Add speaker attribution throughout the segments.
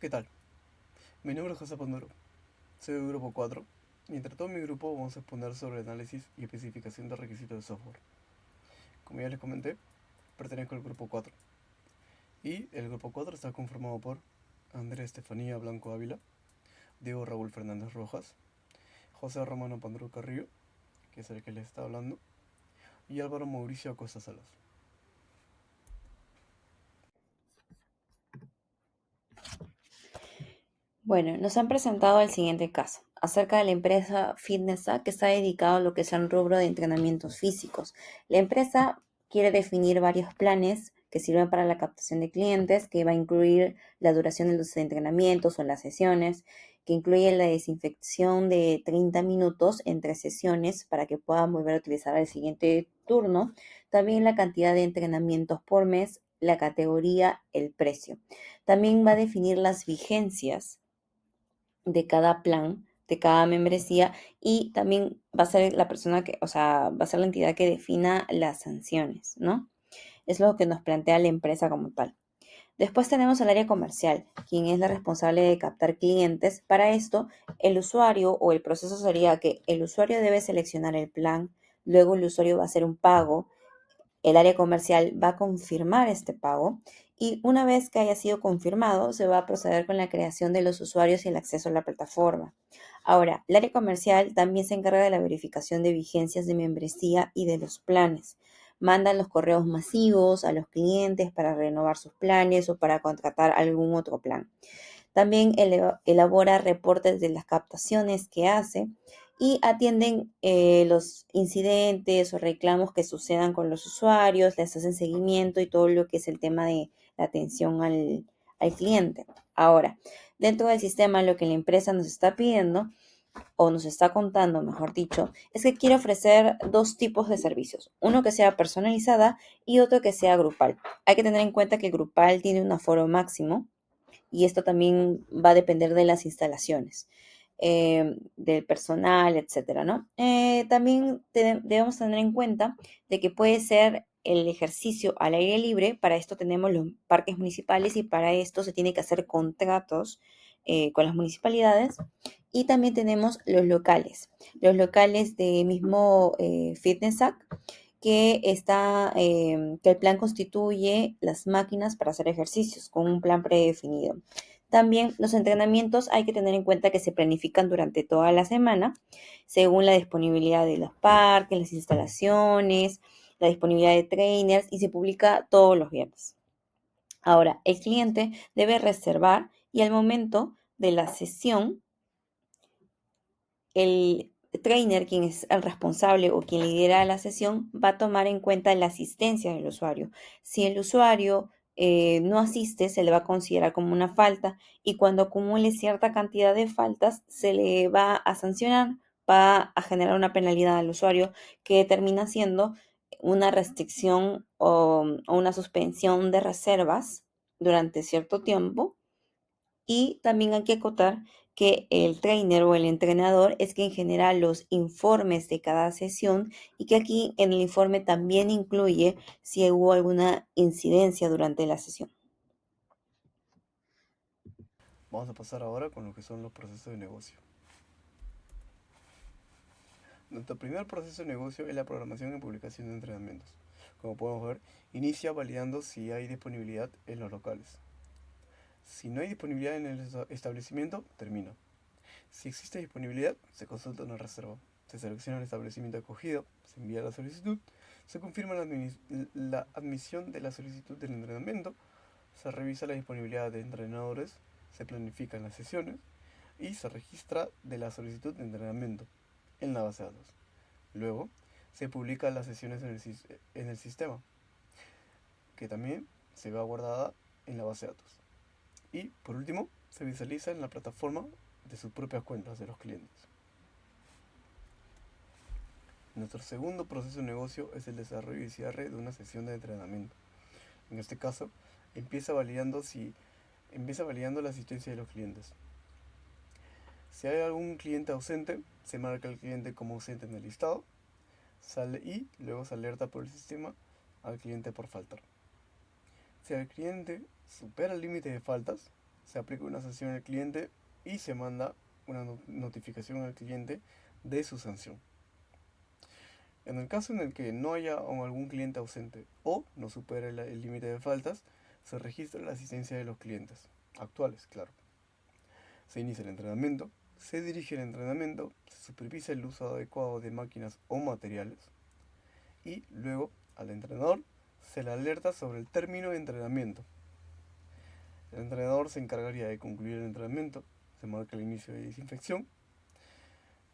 Speaker 1: ¿Qué tal? Mi nombre es José Panduro, soy del grupo 4 y entre todo mi grupo vamos a exponer sobre análisis y especificación de requisitos de software. Como ya les comenté, pertenezco al grupo 4 y el grupo 4 está conformado por Andrés Estefanía Blanco Ávila, Diego Raúl Fernández Rojas, José Romano Panduro Carrillo, que es el que les está hablando, y Álvaro Mauricio Acosta Salas.
Speaker 2: Bueno, nos han presentado el siguiente caso, acerca de la empresa FitnessA que está dedicado a lo que es el rubro de entrenamientos físicos. La empresa quiere definir varios planes que sirven para la captación de clientes, que va a incluir la duración de los entrenamientos o las sesiones, que incluye la desinfección de 30 minutos entre sesiones para que puedan volver a utilizar el siguiente turno, también la cantidad de entrenamientos por mes, la categoría, el precio. También va a definir las vigencias de cada plan, de cada membresía y también va a ser la persona que, o sea, va a ser la entidad que defina las sanciones, ¿no? Es lo que nos plantea la empresa como tal. Después tenemos el área comercial, quien es la responsable de captar clientes. Para esto, el usuario o el proceso sería que el usuario debe seleccionar el plan, luego el usuario va a hacer un pago, el área comercial va a confirmar este pago y una vez que haya sido confirmado, se va a proceder con la creación de los usuarios y el acceso a la plataforma. Ahora, el área comercial también se encarga de la verificación de vigencias de membresía y de los planes. Mandan los correos masivos a los clientes para renovar sus planes o para contratar algún otro plan. También elabora reportes de las captaciones que hace y atienden los incidentes o reclamos que sucedan con los usuarios, les hacen seguimiento y todo lo que es el tema de la atención al cliente. Ahora, dentro del sistema, lo que la empresa nos está pidiendo o nos está contando, mejor dicho, es que quiere ofrecer dos tipos de servicios, uno que sea personalizada y otro que sea grupal. Hay que tener en cuenta que el grupal tiene un aforo máximo y esto también va a depender de las instalaciones, del personal, etcétera, ¿no? También debemos tener en cuenta de que puede ser el ejercicio al aire libre, para esto tenemos los parques municipales y para esto se tiene que hacer contratos con las municipalidades y también tenemos los locales de mismo Fitness Act que el plan constituye las máquinas para hacer ejercicios con un plan predefinido. También los entrenamientos hay que tener en cuenta que se planifican durante toda la semana, según la disponibilidad de los parques, las instalaciones, la disponibilidad de trainers y se publica todos los viernes. Ahora, el cliente debe reservar y al momento de la sesión el trainer, quien es el responsable o quien lidera la sesión, va a tomar en cuenta la asistencia del usuario. Si el usuario no asiste, se le va a considerar como una falta y cuando acumule cierta cantidad de faltas, se le va a sancionar, va a generar una penalidad al usuario que termina siendo una restricción o una suspensión de reservas durante cierto tiempo y también hay que acotar que el trainer o el entrenador es quien genera los informes de cada sesión y que aquí en el informe también incluye si hubo alguna incidencia durante la sesión.
Speaker 1: Vamos a pasar ahora con lo que son los procesos de negocio. Nuestro primer proceso de negocio es la programación y publicación de entrenamientos. Como podemos ver, inicia validando si hay disponibilidad en los locales. Si no hay disponibilidad en el establecimiento, termina. Si existe disponibilidad, se consulta una reserva. Se selecciona el establecimiento acogido, se envía la solicitud, se confirma la admisión de la solicitud del entrenamiento, se revisa la disponibilidad de entrenadores, se planifican las sesiones y se registra de la solicitud de entrenamiento en la base de datos. Luego, se publican las sesiones en el sistema, que también se va guardada en la base de datos. Y por último, se visualiza en la plataforma de sus propias cuentas de los clientes. Nuestro segundo proceso de negocio es el desarrollo y cierre de una sesión de entrenamiento. En este caso, empieza validando, empieza validando la asistencia de los clientes. Si hay algún cliente ausente, se marca el cliente como ausente en el listado, sale y luego se alerta por el sistema al cliente por faltar. Si el cliente supera el límite de faltas, Se aplica una sanción al cliente y se manda una notificación al cliente de su sanción. En el caso en el que no haya algún cliente ausente o no supere el límite de faltas, se registra la asistencia de los clientes, actuales, claro. Se inicia el entrenamiento, se dirige el entrenamiento, se supervisa el uso adecuado de máquinas o materiales y luego al entrenador se le alerta sobre el término de entrenamiento. El entrenador se encargaría de concluir el entrenamiento, se marca el inicio de desinfección,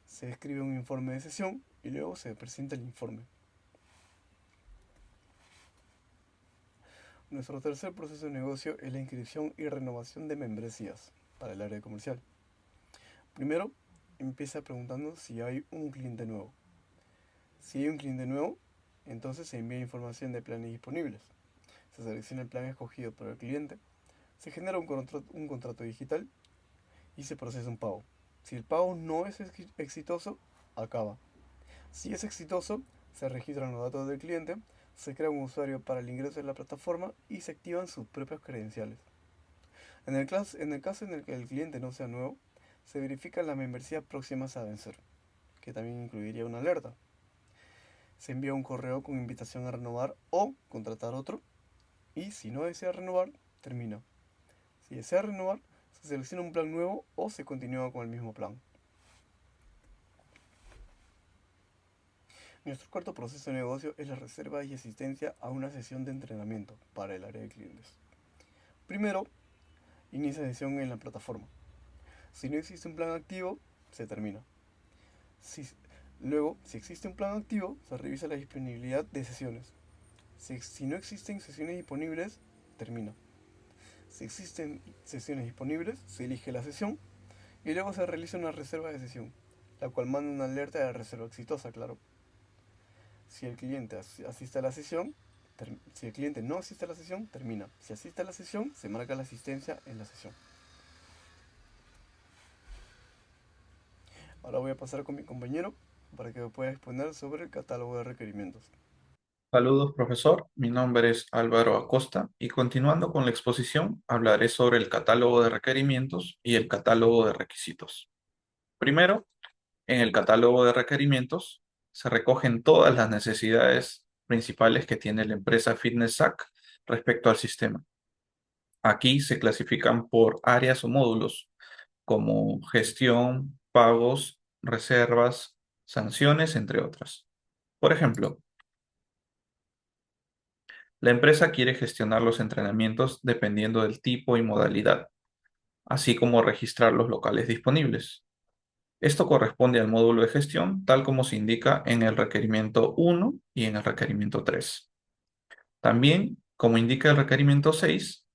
Speaker 1: se escribe un informe de sesión y luego se presenta el informe. Nuestro tercer proceso de negocio es la inscripción y renovación de membresías para el área comercial. Primero, empieza preguntando si hay un cliente nuevo. Si hay un cliente nuevo, entonces se envía información de planes disponibles. Se selecciona el plan escogido por el cliente, se genera un contrato digital y se procesa un pago. Si el pago no es exitoso, acaba. Si es exitoso, se registran los datos del cliente, se crea un usuario para el ingreso en la plataforma y se activan sus propias credenciales. En el caso en el que el cliente no sea nuevo, se verifican las membresías próximas a vencer, que también incluiría una alerta. Se envía un correo con invitación a renovar o contratar otro y si no desea renovar, termina. Si desea renovar, se selecciona un plan nuevo o se continúa con el mismo plan. Nuestro cuarto proceso de negocio es la reserva y asistencia a una sesión de entrenamiento para el área de clientes. Primero, inicia sesión en la plataforma. Si no existe un plan activo, se termina. Luego, si existe un plan activo, se revisa la disponibilidad de sesiones. Si no existen sesiones disponibles, termina. Si existen sesiones disponibles, se elige la sesión y luego se realiza una reserva de sesión, la cual manda una alerta de reserva exitosa, claro. Si el cliente asiste a la sesión, si el cliente no asiste a la sesión, termina. Si asiste a la sesión, se marca la asistencia en la sesión. Ahora voy a pasar con mi compañero para que me pueda exponer sobre el catálogo de requerimientos.
Speaker 3: Saludos, profesor. Mi nombre es Álvaro Acosta y continuando con la exposición, hablaré sobre el catálogo de requerimientos y el catálogo de requisitos. Primero, en el catálogo de requerimientos se recogen todas las necesidades principales que tiene la empresa FitnessSAC respecto al sistema. Aquí se clasifican por áreas o módulos como gestión, pagos, reservas, sanciones, entre otras. Por ejemplo, la empresa quiere gestionar los entrenamientos dependiendo del tipo y modalidad, así como registrar los locales disponibles. Esto corresponde al módulo de gestión, tal como se indica en el requerimiento 1 y en el requerimiento 3. También, como indica el requerimiento 6,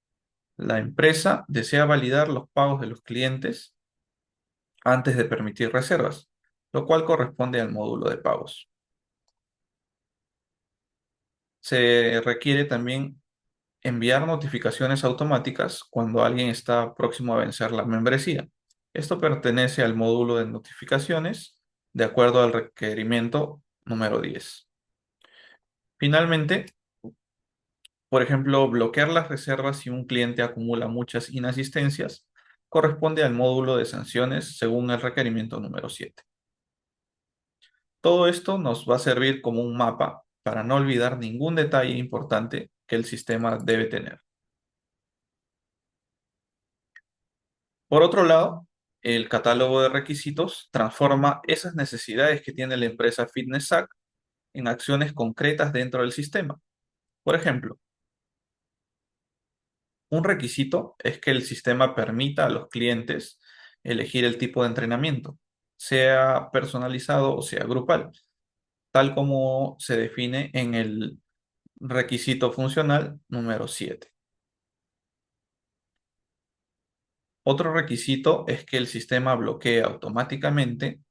Speaker 3: la empresa desea validar los pagos de los clientes antes de permitir reservas, lo cual corresponde al módulo de pagos. Se requiere también enviar notificaciones automáticas cuando alguien está próximo a vencer la membresía. Esto pertenece al módulo de notificaciones de acuerdo al requerimiento número 10. Finalmente, por ejemplo, bloquear las reservas si un cliente acumula muchas inasistencias corresponde al módulo de sanciones según el requerimiento número 7. Todo esto nos va a servir como un mapa para no olvidar ningún detalle importante que el sistema debe tener. Por otro lado, el catálogo de requisitos transforma esas necesidades que tiene la empresa FitnessSAC en acciones concretas dentro del sistema. Por ejemplo, un requisito es que el sistema permita a los clientes elegir el tipo de entrenamiento, sea personalizado o sea grupal, tal como se define en el requisito funcional número 7. Otro requisito es que el sistema bloquee automáticamente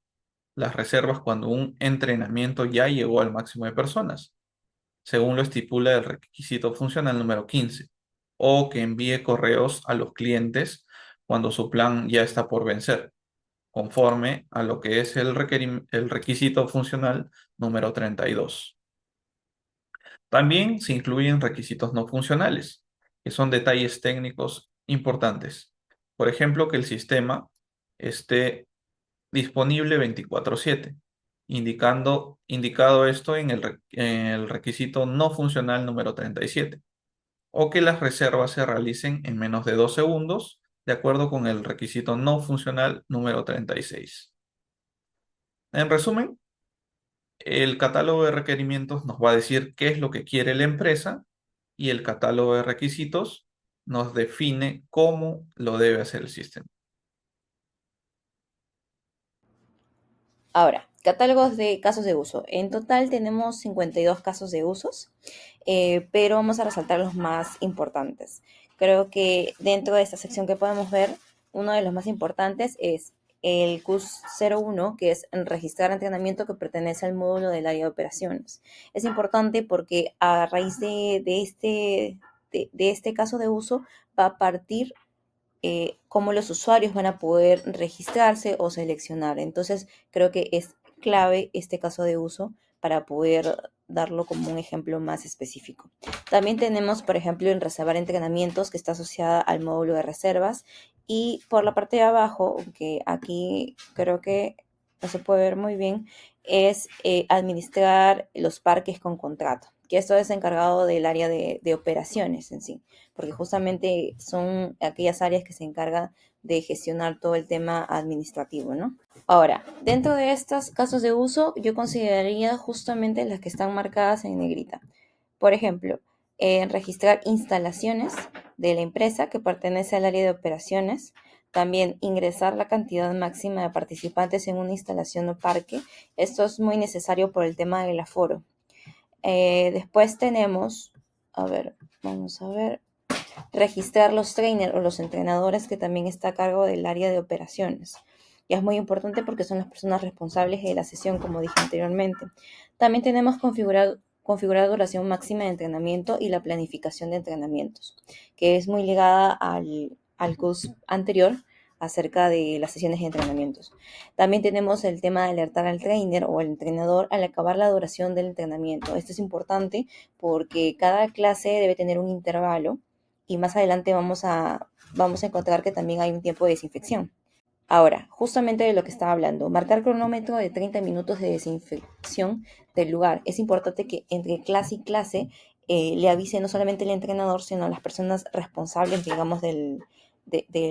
Speaker 3: las reservas cuando un entrenamiento ya llegó al máximo de personas, según lo estipula el requisito funcional número 15, o que envíe correos a los clientes cuando su plan ya está por vencer, conforme a lo que es el requisito funcional número 32. También se incluyen requisitos no funcionales, que son detalles técnicos importantes. Por ejemplo, que el sistema esté disponible 24/7, indicado esto en el requisito no funcional número 37, o que las reservas se realicen en menos de 2 segundos, de acuerdo con el requisito no funcional número 36. En resumen, el catálogo de requerimientos nos va a decir qué es lo que quiere la empresa y el catálogo de requisitos nos define cómo lo debe hacer el sistema.
Speaker 2: Ahora, catálogos de casos de uso. En total tenemos 52 casos de usos, pero vamos a resaltar los más importantes. Creo que dentro de esta sección que podemos ver, uno de los más importantes es el CUS 01, que es registrar entrenamiento que pertenece al módulo del área de operaciones. Es importante porque a raíz de este caso de uso va a partir cómo los usuarios van a poder registrarse o seleccionar. Entonces, creo que es clave este caso de uso para poder darlo como un ejemplo más específico. También tenemos, por ejemplo, en reservar entrenamientos, que está asociada al módulo de reservas. Y por la parte de abajo, que aquí creo que no se puede ver muy bien, es administrar los parques con contrato, que esto es encargado del área de operaciones en sí, porque justamente son aquellas áreas que se encargan de gestionar todo el tema administrativo, ¿no? Ahora, dentro de estos casos de uso, yo consideraría justamente las que están marcadas en negrita. Por ejemplo, registrar instalaciones de la empresa que pertenece al área de operaciones, también ingresar la cantidad máxima de participantes en una instalación o parque. Esto es muy necesario por el tema del aforo. Después tenemos, a ver, vamos a ver, registrar los trainers o los entrenadores que también está a cargo del área de operaciones. Y es muy importante porque son las personas responsables de la sesión, como dije anteriormente. También tenemos configurar duración máxima de entrenamiento y la planificación de entrenamientos, que es muy ligada al curso anterior acerca de las sesiones de entrenamientos. También tenemos el tema de alertar al trainer o al entrenador al acabar la duración del entrenamiento. Esto es importante porque cada clase debe tener un intervalo y más adelante vamos a encontrar que también hay un tiempo de desinfección. Ahora, justamente de lo que estaba hablando, marcar cronómetro de 30 minutos de desinfección del lugar. Es importante que entre clase y clase le avise no solamente el entrenador, sino a las personas responsables, digamos, del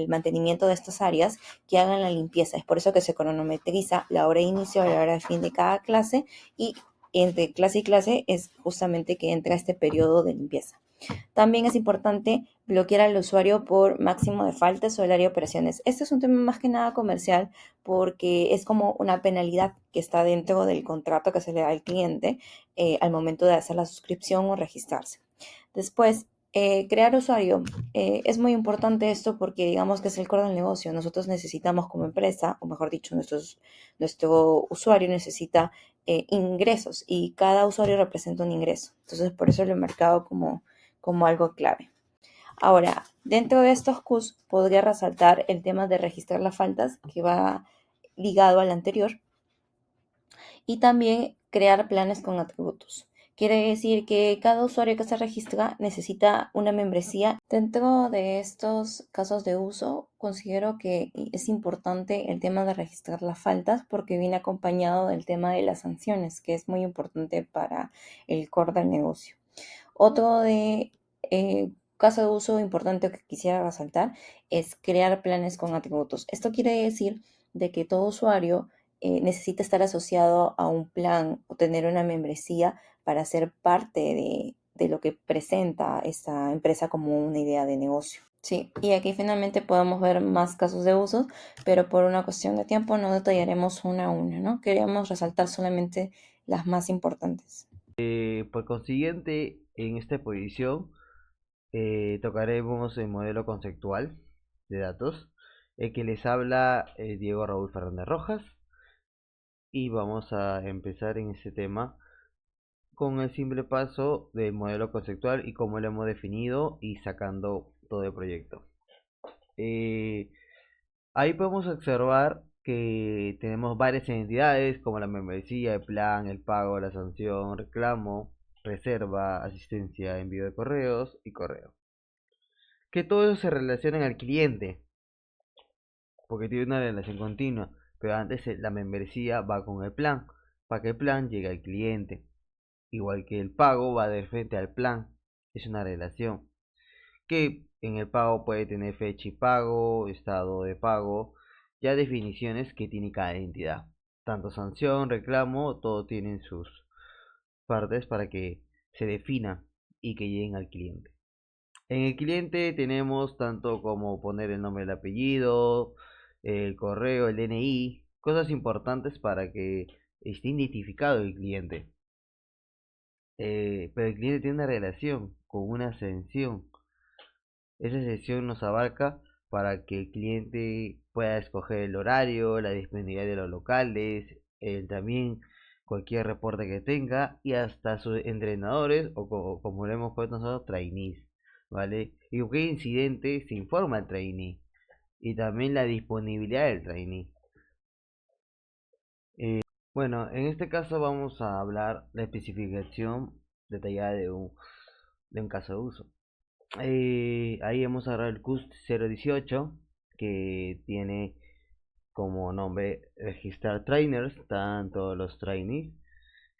Speaker 2: mantenimiento de estas áreas, que hagan la limpieza. Es por eso que se cronometriza la hora de inicio y la hora de fin de cada clase, y entre clase y clase es justamente que entra este periodo de limpieza. También es importante bloquear al usuario por máximo de faltas o el área de operaciones. Este es un tema más que nada comercial porque es como una penalidad que está dentro del contrato que se le da al cliente al momento de hacer la suscripción o registrarse. Después, crear usuario. Es muy importante esto porque digamos que es el core del negocio. Nosotros necesitamos como empresa, o mejor dicho, nuestro usuario necesita ingresos y cada usuario representa un ingreso. Entonces, por eso lo he marcado como algo clave. Ahora, dentro de estos Qs podría resaltar el tema de registrar las faltas, que va ligado al anterior, y también crear planes con atributos. Quiere decir que cada usuario que se registra necesita una membresía. Dentro de estos casos de uso, considero que es importante el tema de registrar las faltas porque viene acompañado del tema de las sanciones, que es muy importante para el core del negocio. Otro caso de uso importante que quisiera resaltar es crear planes con atributos. Esto quiere decir de que todo usuario necesita estar asociado a un plan o tener una membresía para ser parte de lo que presenta esta empresa como una idea de negocio. Sí, y aquí finalmente podemos ver más casos de uso, pero por una cuestión de tiempo no detallaremos una a una, ¿no? Queríamos resaltar solamente las más importantes.
Speaker 4: Por consiguiente, en esta exposición tocaremos el modelo conceptual de datos, el que les habla Diego Raúl Fernández Rojas, y vamos a empezar en este tema con el simple paso del modelo conceptual y cómo lo hemos definido y sacando todo el proyecto. Eh, Ahí podemos observar que tenemos varias entidades como la membresía, el plan, el pago, la sanción, reclamo, reserva, asistencia, envío de correos y correo. Que todo eso se relaciona al cliente. porque tiene una relación continua, pero antes la membresía va con el plan, para que el plan llegue al cliente, igual que el pago va de frente al plan, es una relación que en el pago puede tener fecha y pago, estado de pago, ya definiciones que tiene cada entidad. Tanto sanción, reclamo, todo tienen sus partes para que se defina y que lleguen al cliente. En el cliente tenemos tanto como poner el nombre, el apellido, el correo, el DNI, cosas importantes para que esté identificado el cliente. Pero el cliente tiene una relación con una sesión. Esa sesión nos abarca para que el cliente pueda escoger el horario, la disponibilidad de los locales, también cualquier reporte que tenga y hasta sus entrenadores o como lo hemos puesto nosotros, trainees, ¿vale? Y cualquier incidente se informa al trainee y también la disponibilidad del trainee. Bueno, en este caso vamos a hablar la especificación detallada de un caso de uso. Ahí hemos agarrado el CUST 018 que tiene como nombre registrar trainers, tanto los trainees.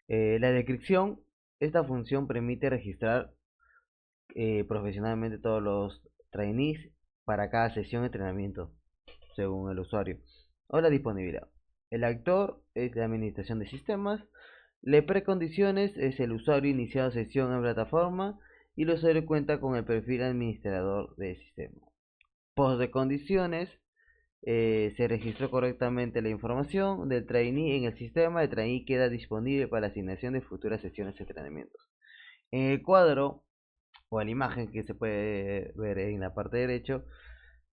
Speaker 4: La descripción, esta función permite registrar profesionalmente todos los trainees para cada sesión de entrenamiento según el usuario o la disponibilidad. El actor es la administración de sistemas. Le precondiciones es el usuario iniciado sesión en plataforma y el usuario cuenta con el perfil administrador de sistema. Post de condiciones, se registró correctamente la información del trainee en el sistema. El trainee queda disponible para la asignación de futuras sesiones de entrenamientos. En el cuadro o en la imagen que se puede ver en la parte derecha,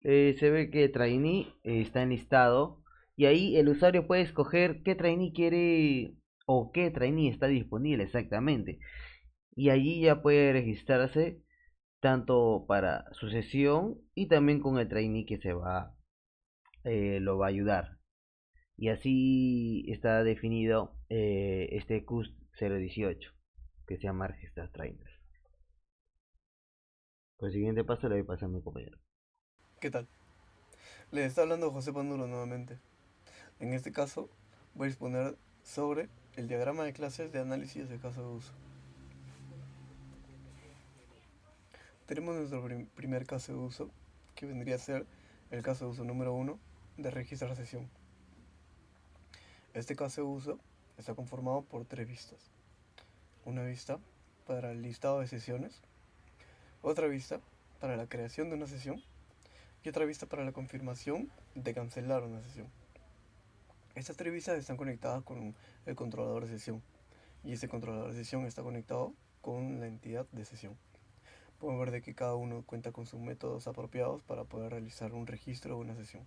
Speaker 4: se ve que el trainee está enlistado y ahí el usuario puede escoger qué trainee quiere o qué trainee está disponible exactamente. Y allí ya puede registrarse tanto para su sesión y también con el trainee que lo va a ayudar. Y así está definido este CUST 018 que se llama Registrar Trainers. Por el siguiente paso le voy a pasar a mi compañero.
Speaker 1: ¿Qué tal? Les está hablando José Pandulo nuevamente. En este caso, voy a exponer sobre el diagrama de clases de análisis de caso de uso. Tenemos nuestro primer caso de uso, que vendría a ser el caso de uso número 1 de registrar sesión. Este caso de uso está conformado por 3 vistas. Una vista para el listado de sesiones, otra vista para la creación de una sesión y otra vista para la confirmación de cancelar una sesión. Estas 3 vistas están conectadas con el controlador de sesión y este controlador de sesión está conectado con la entidad de sesión. Podemos ver de que cada uno cuenta con sus métodos apropiados para poder realizar un registro de una sesión.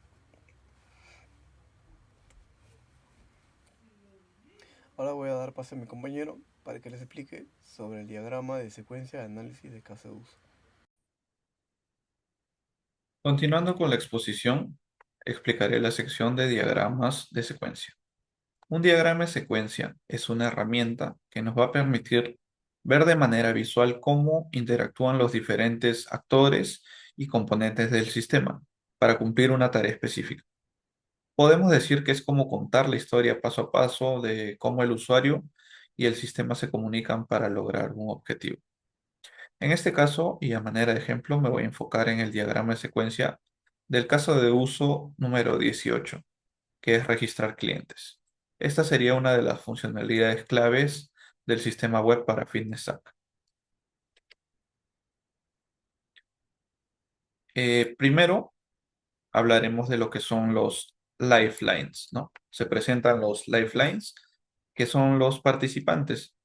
Speaker 1: Ahora voy a dar paso a mi compañero para que les explique sobre el diagrama de secuencia de análisis de caso de uso.
Speaker 3: Continuando con la exposición, explicaré la sección de diagramas de secuencia. Un diagrama de secuencia es una herramienta que nos va a permitir ver de manera visual cómo interactúan los diferentes actores y componentes del sistema para cumplir una tarea específica. Podemos decir que es como contar la historia paso a paso de cómo el usuario y el sistema se comunican para lograr un objetivo. En este caso, y a manera de ejemplo, me voy a enfocar en el diagrama de secuencia del caso de uso número 18, que es registrar clientes. Esta sería una de las funcionalidades claves del sistema web para FitnessStack. Primero, hablaremos de lo que son los lifelines, ¿no? Se presentan los lifelines, que son los participantes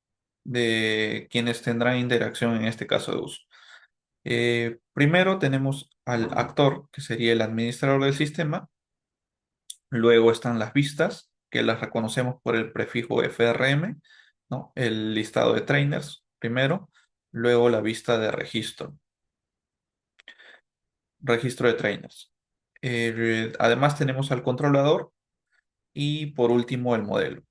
Speaker 3: de quienes tendrán interacción en este caso de uso. Primero tenemos al actor, que sería el administrador del sistema. Luego están las vistas, que las reconocemos por el prefijo FRM, ¿no? El listado de trainers, primero. Luego la vista de registro de trainers. Además tenemos al controlador y por último el modelo.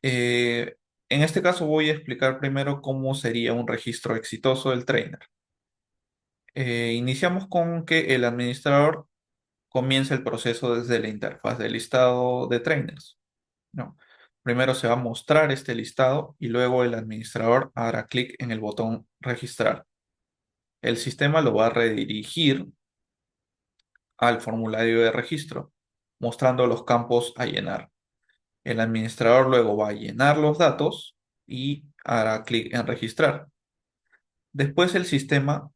Speaker 3: En este caso voy a explicar primero cómo sería un registro exitoso del trainer. Iniciamos con que el administrador comienza el proceso desde la interfaz de listado de trainers, ¿no? Primero se va a mostrar este listado y luego el administrador hará clic en el botón registrar. El sistema lo va a redirigir al formulario de registro, mostrando los campos a llenar. El administrador luego va a llenar los datos y hará clic en registrar. Después el sistema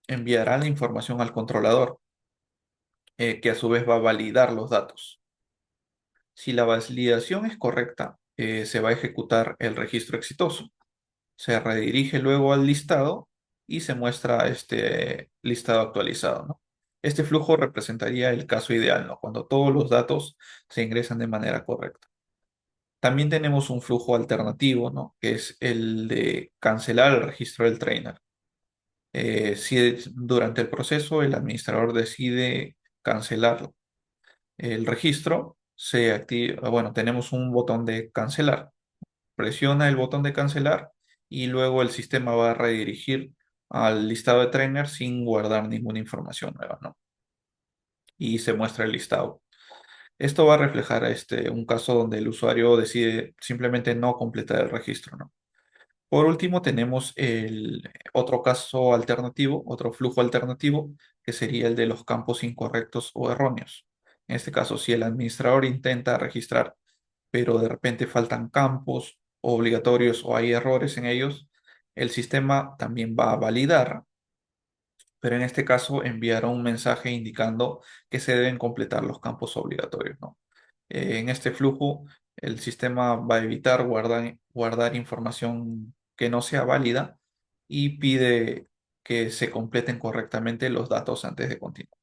Speaker 3: enviará la información al controlador, que a su vez va a validar los datos. Si la validación es correcta, se va a ejecutar el registro exitoso. Se redirige luego al listado y se muestra este listado actualizado, ¿no? Este flujo representaría el caso ideal, ¿no? Cuando todos los datos se ingresan de manera correcta. También tenemos un flujo alternativo, ¿no? Que es el de cancelar el registro del trainer. Si durante el proceso el administrador decide cancelar el registro, se activa, bueno, tenemos un botón de cancelar. Presiona el botón de cancelar y luego el sistema va a redirigir al listado de trainer sin guardar ninguna información nueva, ¿no? Y se muestra el listado. Esto va a reflejar un caso donde el usuario decide simplemente no completar el registro, ¿no? Por último, tenemos el otro caso alternativo, otro flujo alternativo, que sería el de los campos incorrectos o erróneos. En este caso, si el administrador intenta registrar, pero de repente faltan campos obligatorios o hay errores en ellos, el sistema también va a validar, pero en este caso enviará un mensaje indicando que se deben completar los campos obligatorios, ¿no? En este flujo, el sistema va a evitar guardar información que no sea válida y pide que se completen correctamente los datos antes de continuar.